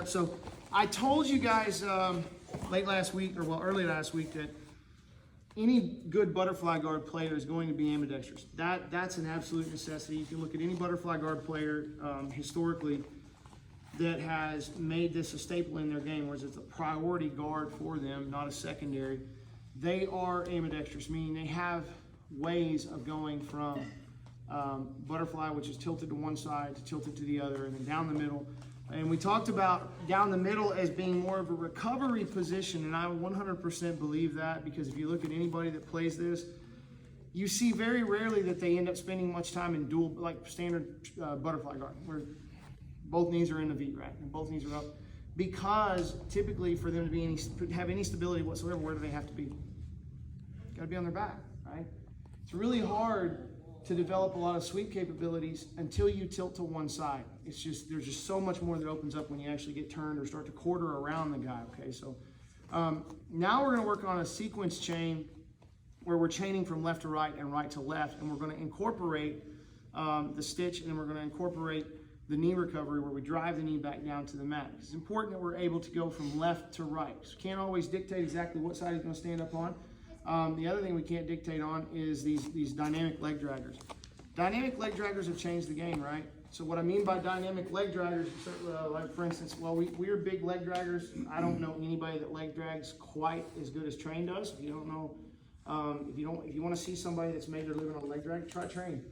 So I told you guys late last week, or well, early last week, that any good butterfly guard player is going to be ambidextrous. That's an absolute necessity. You can look at any butterfly guard player historically that has made this a staple in their game, whereas it's a priority guard for them, not a secondary. They are ambidextrous, meaning they have ways of going from butterfly, which is tilted to one side, to tilted to the other, and then down the middle. And we talked about down the middle as being more of a recovery position, and I 100% believe that, because if you look at anybody that plays this, you see very rarely that they end up spending much time in dual, like standard butterfly guard, where both knees are in the V, right? And both knees are up. Because typically for them to be have any stability whatsoever, where do they have to be? Got to be on their back, right? It's really hard to develop a lot of sweep capabilities until you tilt to one side. It's just, there's just so much more that opens up when you actually get turned or start to quarter around the guy, okay? So now we're gonna work on a sequence chain where we're chaining from left to right and right to left, and we're gonna incorporate the stitch, and then we're gonna incorporate the knee recovery where we drive the knee back down to the mat. It's important that we're able to go from left to right. So we can't always dictate exactly what side he's gonna stand up on. The other thing we can't dictate on is these dynamic leg draggers. Dynamic leg draggers have changed the game, right? So what I mean by dynamic leg draggers, like for instance, well, we're big leg draggers. I don't know anybody that leg drags quite as good as Train does. If you don't know, if you want to see somebody that's made their living on leg drag, try Train.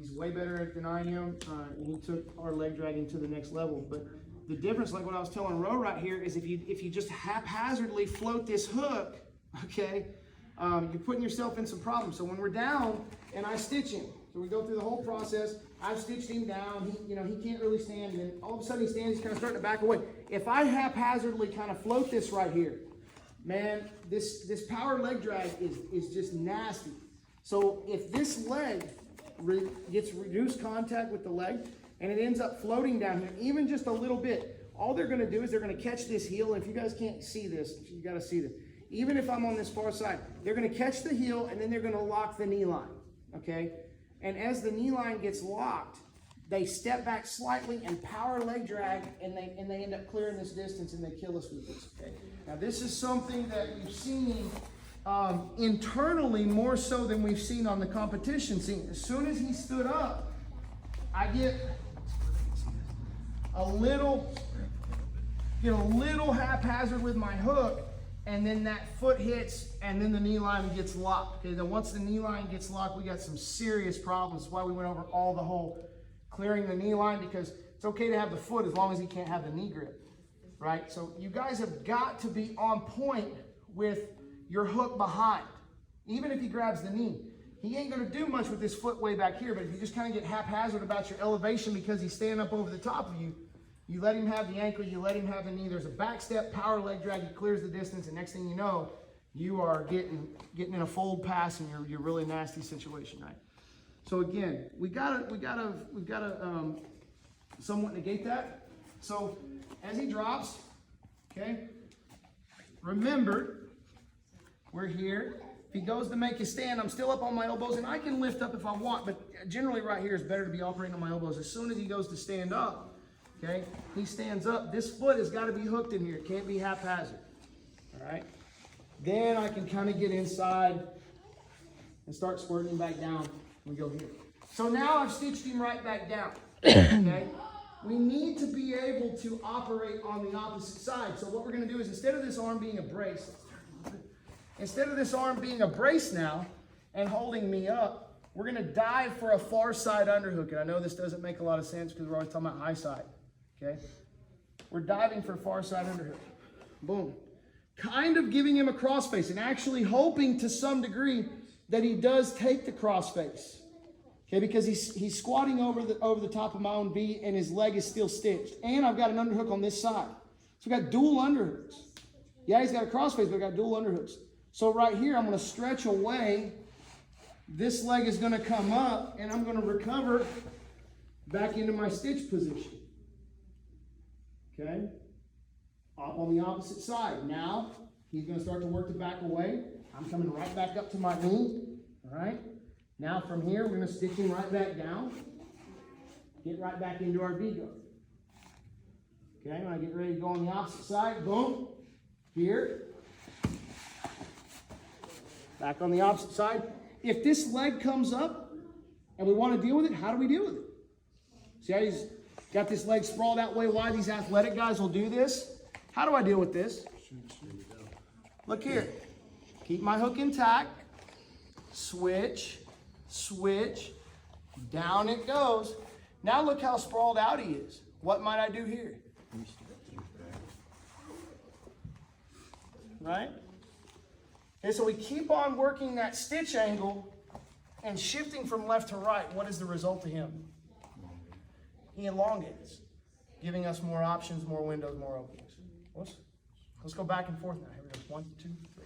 He's way better at it than I am, and he took our leg dragging to the next level. But the difference, like what I was telling Ro right here, is if you just haphazardly float this hook, okay, you're putting yourself in some problems. So when we're down and I stitch him, so we go through the whole process, I've stitched him down, he can't really stand, and then all of a sudden he stands, he's kind of starting to back away. If I haphazardly kind of float this right here, man, this power leg drag is just nasty. So if this leg gets reduced contact with the leg and it ends up floating down here, even just a little bit, all they're gonna do is they're gonna catch this heel, and if you guys can't see this, you gotta see this. Even if I'm on this far side, they're gonna catch the heel and then they're gonna lock the knee line, okay? And as the knee line gets locked, they step back slightly and power leg drag, and they end up clearing this distance and they kill us with this, okay? Now this is something that we've seen internally more so than we've seen on the competition scene. As soon as he stood up, I get a little haphazard with my hook, and then that foot hits, and then the knee line gets locked. Okay, then once the knee line gets locked, we got some serious problems. That's why we went over all the whole clearing the knee line, because it's okay to have the foot as long as he can't have the knee grip, right? So you guys have got to be on point with your hook behind. Even if he grabs the knee, he ain't gonna do much with his foot way back here, but if you just kind of get haphazard about your elevation because he's standing up over the top of you, you let him have the ankle, you let him have the knee, there's a back step, power leg drag, he clears the distance, and next thing you know, you are getting in a fold pass, and you're really nasty situation, right? So again, we gotta somewhat negate that. So as he drops, okay, remember, we're here. If he goes to make his stand, I'm still up on my elbows, and I can lift up if I want, but generally right here is better to be operating on my elbows. As soon as he goes to stand up, okay, he stands up, this foot has got to be hooked in here. It can't be haphazard, all right? Then I can kind of get inside and start squirting him back down. We go here. So now I've stitched him right back down, okay? We need to be able to operate on the opposite side. So what we're going to do is, instead of this arm being a brace, now and holding me up, we're going to dive for a far side underhook. And I know this doesn't make a lot of sense because we're always talking about high side. Okay, we're diving for far side underhook. Boom. Kind of giving him a crossface and actually hoping to some degree that he does take the crossface. Okay, because he's squatting over the top of my own V, and his leg is still stitched. And I've got an underhook on this side. So we've got dual underhooks. Yeah, he's got a crossface, but I've got dual underhooks. So right here, I'm going to stretch away. This leg is going to come up, and I'm going to recover back into my stitch position. Okay, up on the opposite side. Now, he's going to start to work to back away. I'm coming right back up to my knee. All right. Now from here, we're going to stitch him right back down. Get right back into our V guard. Okay, when I get ready to go on the opposite side, boom, here. Back on the opposite side. If this leg comes up and we want to deal with it, how do we deal with it? See how he's got this leg sprawled that way? Why these athletic guys will do this? How do I deal with this? Look here. Keep my hook intact. Switch, switch. Down it goes. Now look how sprawled out he is. What might I do here? Right? Okay, so we keep on working that stitch angle and shifting from left to right. What is the result of him? He elongates, giving us more options, more windows, more openings. Let's go back and forth now. Here we go. 1, 2, 3.